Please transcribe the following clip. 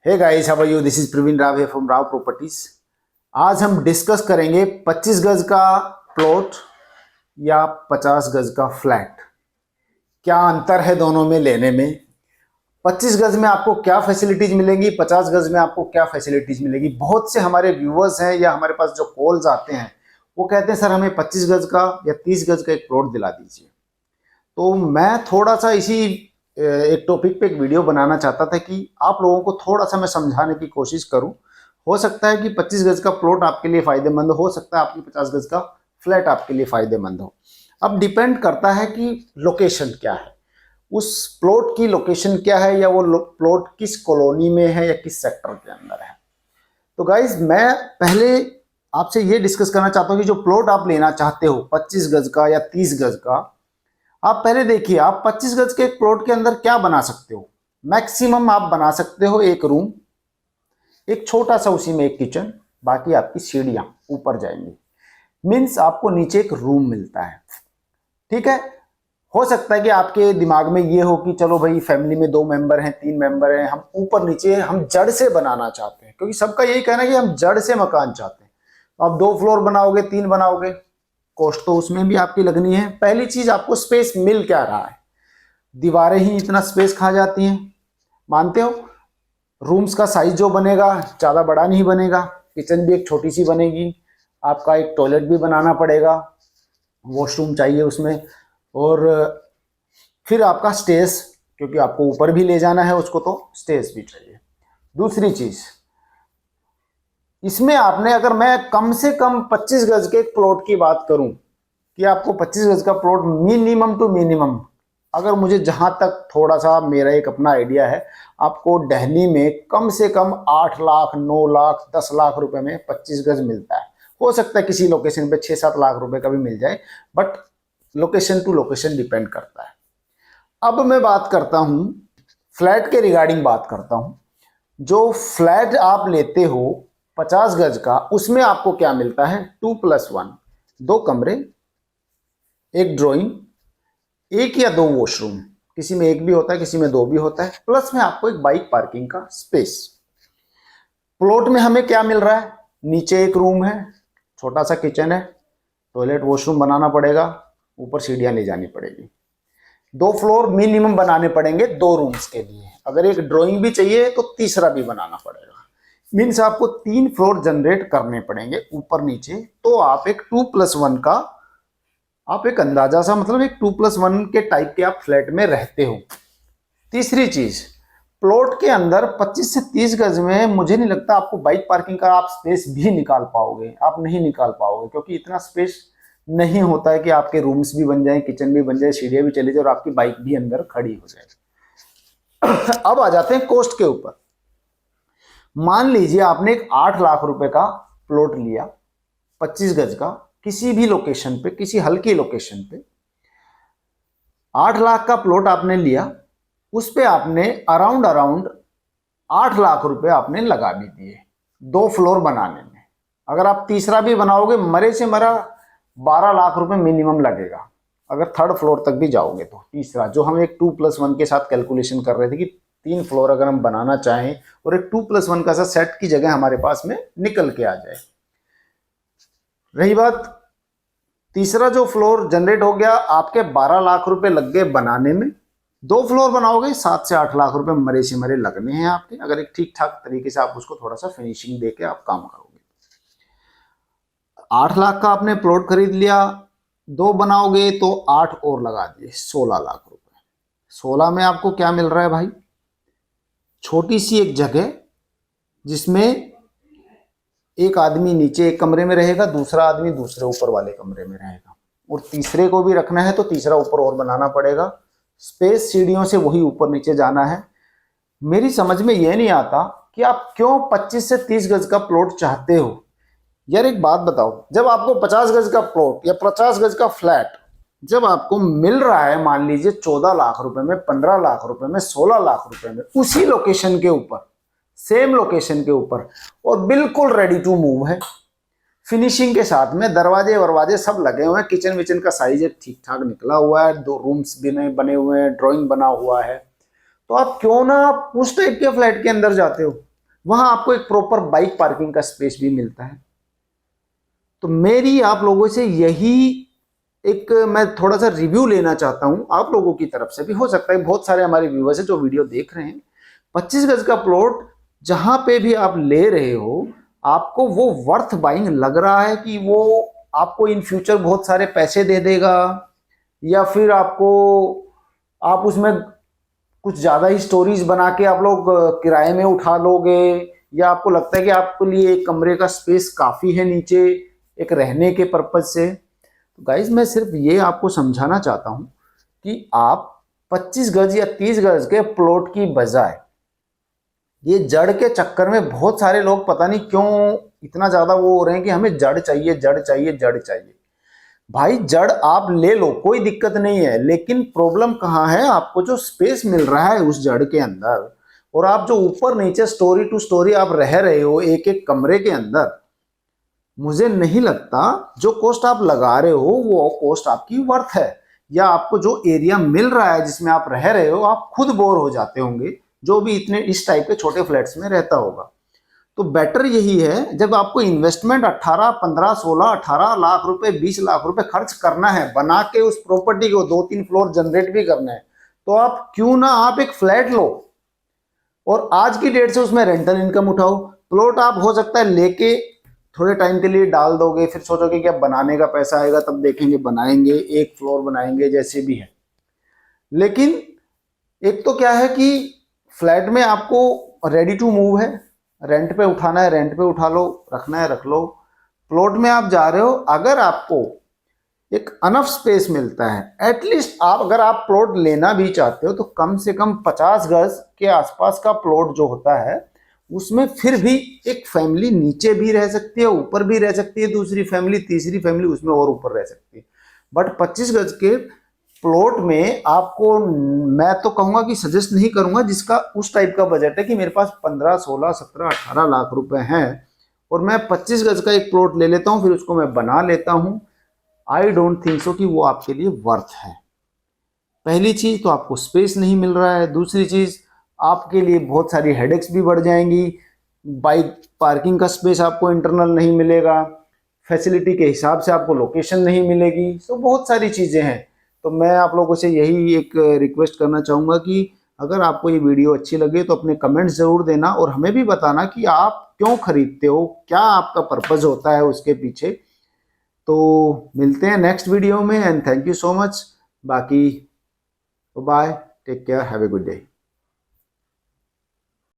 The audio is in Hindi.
Hey guys, how are you? This is Praveen Rao है फ्रॉम राव प्रॉपर्टीज। आज हम डिस्कस करेंगे 25 गज का प्लॉट या 50 गज का फ्लैट। क्या अंतर है दोनों में लेने में? 25 गज में आपको क्या फैसिलिटीज मिलेंगी, 50 गज में आपको क्या फैसिलिटीज मिलेगी। बहुत से हमारे व्यूअर्स हैं या हमारे पास जो कॉल्स आते हैं वो कहते हैं सर हमें 25 गज का या 30 गज का एक प्लॉट दिला दीजिए। तो मैं थोड़ा सा इसी एक टॉपिक पे एक वीडियो बनाना चाहता था कि आप लोगों को थोड़ा सा मैं समझाने की कोशिश करूं। हो सकता है कि 25 गज का प्लॉट आपके लिए फायदेमंद हो सकता है आपकी 50 गज का फ्लैट आपके लिए फायदेमंद हो। अब डिपेंड करता है कि लोकेशन क्या है, उस प्लॉट की लोकेशन क्या है, या वो प्लॉट किस कॉलोनी में है या किस सेक्टर के अंदर है। तो गाइज मैं पहले आपसे ये डिस्कस करना चाहता हूँ कि जो प्लॉट आप लेना चाहते हो 25 गज का या 30 गज का, आप पहले देखिए आप 25 गज के एक प्लॉट के अंदर क्या बना सकते हो। मैक्सिमम आप बना सकते हो एक रूम, एक छोटा सा उसी में एक किचन, बाकी आपकी सीढ़ियां ऊपर जाएंगी। मीन्स आपको नीचे एक रूम मिलता है। ठीक है, हो सकता है कि आपके दिमाग में ये हो कि चलो भाई फैमिली में 2 मेंबर हैं, 3 मेंबर हैं, हम ऊपर नीचे हम जड़ से बनाना चाहते हैं, क्योंकि सबका यही कहना है कि हम जड़ से मकान चाहते हैं। तो आप 2 फ्लोर बनाओगे, 3 बनाओगे, कॉस्ट तो उसमें भी आपकी लगनी है। पहली चीज आपको स्पेस मिल क्या रहा है, दीवारें ही इतना स्पेस खा जाती हैं, मानते हो। रूम्स का साइज जो बनेगा ज्यादा बड़ा नहीं बनेगा, किचन भी एक छोटी सी बनेगी, आपका एक टॉयलेट भी बनाना पड़ेगा, वॉशरूम चाहिए उसमें, और फिर आपका स्टेज, क्योंकि आपको ऊपर भी ले जाना है उसको तो स्टेज भी चाहिए। दूसरी चीज इसमें आपने, अगर मैं कम से कम 25 गज के प्लॉट की बात करूं कि आपको 25 गज का प्लॉट मिनिमम टू मिनिमम, अगर मुझे जहां तक थोड़ा सा मेरा एक अपना आइडिया है, आपको दिल्ली में कम से कम 8 लाख 9 लाख 10 लाख रुपए में 25 गज मिलता है। हो सकता है किसी लोकेशन पे 6-7 लाख रुपए का भी मिल जाए, but location to location depend करता है। अब मैं बात करता हूं फ्लैट के रिगार्डिंग बात करता हूं। जो फ्लैट आप लेते हो 50 गज का, उसमें आपको क्या मिलता है? 2+1, 2 कमरे, एक ड्राइंग, 1 या 2 वॉशरूम, किसी में 1 भी होता है किसी में 2 भी होता है, प्लस में आपको एक बाइक पार्किंग का स्पेस। प्लॉट में हमें क्या मिल रहा है? नीचे एक रूम है, छोटा सा किचन है, टॉयलेट वॉशरूम बनाना पड़ेगा, ऊपर सीढ़ियां ले जानी पड़ेगी, 2 फ्लोर मिनिमम बनाने पड़ेंगे 2 रूम्स के लिए। अगर एक ड्राइंग भी चाहिए तो तीसरा भी बनाना पड़ेगा। मीन्स आपको 3 फ्लोर जनरेट करने पड़ेंगे ऊपर नीचे। तो आप एक 2+1 का, आप एक अंदाजा सा, मतलब एक 2+1 के टाइप के आप फ्लैट में रहते हो। तीसरी चीज, प्लॉट के अंदर 25 से 30 गज में मुझे नहीं लगता आपको बाइक पार्किंग का आप स्पेस भी निकाल पाओगे। आप नहीं निकाल पाओगे, क्योंकि इतना स्पेस नहीं होता है कि आपके रूम्स भी बन जाए, किचन भी बन जाए, सीढ़ियां भी चली जाए और आपकी बाइक भी अंदर खड़ी हो जाए। अब आ जाते हैं कॉस्ट के ऊपर। मान लीजिए आपने एक 8 लाख रुपए का प्लॉट लिया 25 गज का, किसी भी लोकेशन पे, किसी हल्की लोकेशन पे 8 लाख का प्लॉट आपने लिया, उस पे आपने अराउंड 8 लाख रुपए आपने लगा भी दिए 2 फ्लोर बनाने में। अगर आप तीसरा भी बनाओगे, मरे से मरा 12 लाख रुपए मिनिमम लगेगा। अगर 3rd फ्लोर तक भी जाओगे तो तीसरा, जो हम एक 2+1 के साथ कैलकुलेशन कर रहे थे कि 3 फ्लोर अगर हम बनाना चाहें और एक 2+1 का सा सेट की जगह हमारे पास में निकल के आ जाए। रही बात, तीसरा जो फ्लोर जनरेट हो गया, आपके 12 लाख रुपए लग गए बनाने में। 2 फ्लोर बनाओगे 7 से 8 लाख रुपए मरे से मरे लगने हैं आपके, अगर एक ठीक ठाक तरीके से आप उसको थोड़ा सा फिनिशिंग देके आप काम करोगे। 8 लाख का आपने प्लॉट खरीद लिया, 2 बनाओगे तो 8 और लगा दिए, 16 लाख रुपए। 16 में आपको क्या मिल रहा है भाई? छोटी सी एक जगह जिसमें एक आदमी नीचे एक कमरे में रहेगा, दूसरा आदमी दूसरे ऊपर वाले कमरे में रहेगा, और तीसरे को भी रखना है तो तीसरा ऊपर और बनाना पड़ेगा। स्पेस सीढ़ियों से वही ऊपर नीचे जाना है। मेरी समझ में यह नहीं आता कि आप क्यों 25 से 30 गज का प्लॉट चाहते हो। यार एक बात बताओ, जब आपको 50 गज का प्लॉट या 50 गज का फ्लैट जब आपको मिल रहा है, मान लीजिए 14 लाख रुपए में, 15 लाख रुपए में, 16 लाख रुपए में, उसी लोकेशन के ऊपर, सेम लोकेशन के ऊपर, और बिल्कुल रेडी टू मूव है, फिनिशिंग के साथ में, दरवाजे वरवाजे सब लगे हुए हैं, किचन विचन का साइज एक ठीक ठाक निकला हुआ है, 2 रूम्स भी बने हुए हैं, ड्राइंग बना हुआ है, तो आप क्यों ना आप उस टाइप के फ्लैट के अंदर जाते हो। वहां आपको एक प्रॉपर बाइक पार्किंग का स्पेस भी मिलता है। तो मेरी आप लोगों से यही एक मैं थोड़ा सा रिव्यू लेना चाहता हूं आप लोगों की तरफ से भी। हो सकता है बहुत सारे हमारे व्यूअर्स हैं जो वीडियो देख रहे हैं। 25 गज का प्लॉट जहां पे भी आप ले रहे हो, आपको वो वर्थ बाइंग लग रहा है कि वो आपको इन फ्यूचर बहुत सारे पैसे दे देगा, या फिर आपको आप उसमें कुछ ज्यादा ही स्टोरीज बना के आप लोग किराए में उठा लोगे, या आपको लगता है कि आपके लिए एक कमरे का स्पेस काफी है नीचे एक रहने के पर्पज से। तो गाइज मैं सिर्फ ये आपको समझाना चाहता हूं कि आप 25 गज या 30 गज के प्लॉट की बजाय ये जड़ के चक्कर में बहुत सारे लोग पता नहीं क्यों इतना ज्यादा वो हो रहे हैं कि हमें जड़ चाहिए, जड़ चाहिए, जड़ चाहिए। भाई जड़ आप ले लो, कोई दिक्कत नहीं है, लेकिन प्रॉब्लम कहाँ है, आपको जो स्पेस मिल रहा है उस जड़ के अंदर, और आप जो ऊपर नीचे स्टोरी टू स्टोरी आप रह रहे हो एक एक कमरे के अंदर, मुझे नहीं लगता जो कॉस्ट आप लगा रहे हो वो कॉस्ट आपकी वर्थ है। या आपको जो एरिया मिल रहा है जिसमें आप रह रहे हो, आप खुद बोर हो जाते होंगे जो भी इतने इस टाइप के छोटे फ्लैट्स में रहता होगा। तो बेटर यही है, जब आपको इन्वेस्टमेंट 18, 15, 16, 18 लाख रुपए, 20 लाख रुपए खर्च करना है बना के उस प्रॉपर्टी को 2-3 फ्लोर जनरेट भी करना है, तो आप क्यों ना आप एक फ्लैट लो और आज की डेट से उसमें रेंटल इनकम उठाओ। प्लॉट आप हो सकता है लेके थोड़े टाइम के लिए डाल दोगे, फिर सोचोगे कि अब बनाने का पैसा आएगा तब देखेंगे, बनाएंगे, एक फ्लोर बनाएंगे, जैसे भी है। लेकिन एक तो क्या है कि फ्लैट में आपको रेडी टू मूव है, रेंट पे उठाना है रेंट पे उठा लो, रखना है रख लो। प्लॉट में आप जा रहे हो, अगर आपको एक अनफ स्पेस मिलता है, एटलीस्ट आप अगर आप प्लॉट लेना भी चाहते हो तो कम से कम 50 गज के आसपास का प्लॉट जो होता है उसमें फिर भी एक फैमिली नीचे भी रह सकती है, ऊपर भी रह सकती है, दूसरी फैमिली, तीसरी फैमिली उसमें और ऊपर रह सकती है। बट 25 गज के प्लॉट में आपको मैं तो कहूंगा कि सजेस्ट नहीं करूंगा जिसका उस टाइप का बजट है कि मेरे पास 15, 16, 17, 18 लाख रुपए हैं और मैं 25 गज का एक प्लॉट ले लेता हूं फिर उसको मैं बना लेता हूं। आई डोंट थिंक सो कि वो आपके लिए वर्थ है। पहली चीज तो आपको स्पेस नहीं मिल रहा है, दूसरी चीज आपके लिए बहुत सारी हेडेक्स भी बढ़ जाएंगी। बाइक पार्किंग का स्पेस आपको इंटरनल नहीं मिलेगा, फैसिलिटी के हिसाब से आपको लोकेशन नहीं मिलेगी, तो बहुत सारी चीज़ें हैं। तो मैं आप लोगों से यही एक रिक्वेस्ट करना चाहूँगा कि अगर आपको ये वीडियो अच्छी लगे तो अपने कमेंट्स ज़रूर देना और हमें भी बताना कि आप क्यों खरीदते हो, क्या आपका पर्पज़ होता है उसके पीछे। तो मिलते हैं नेक्स्ट वीडियो में and thank you so much. बाकी bye, take care, have a good day.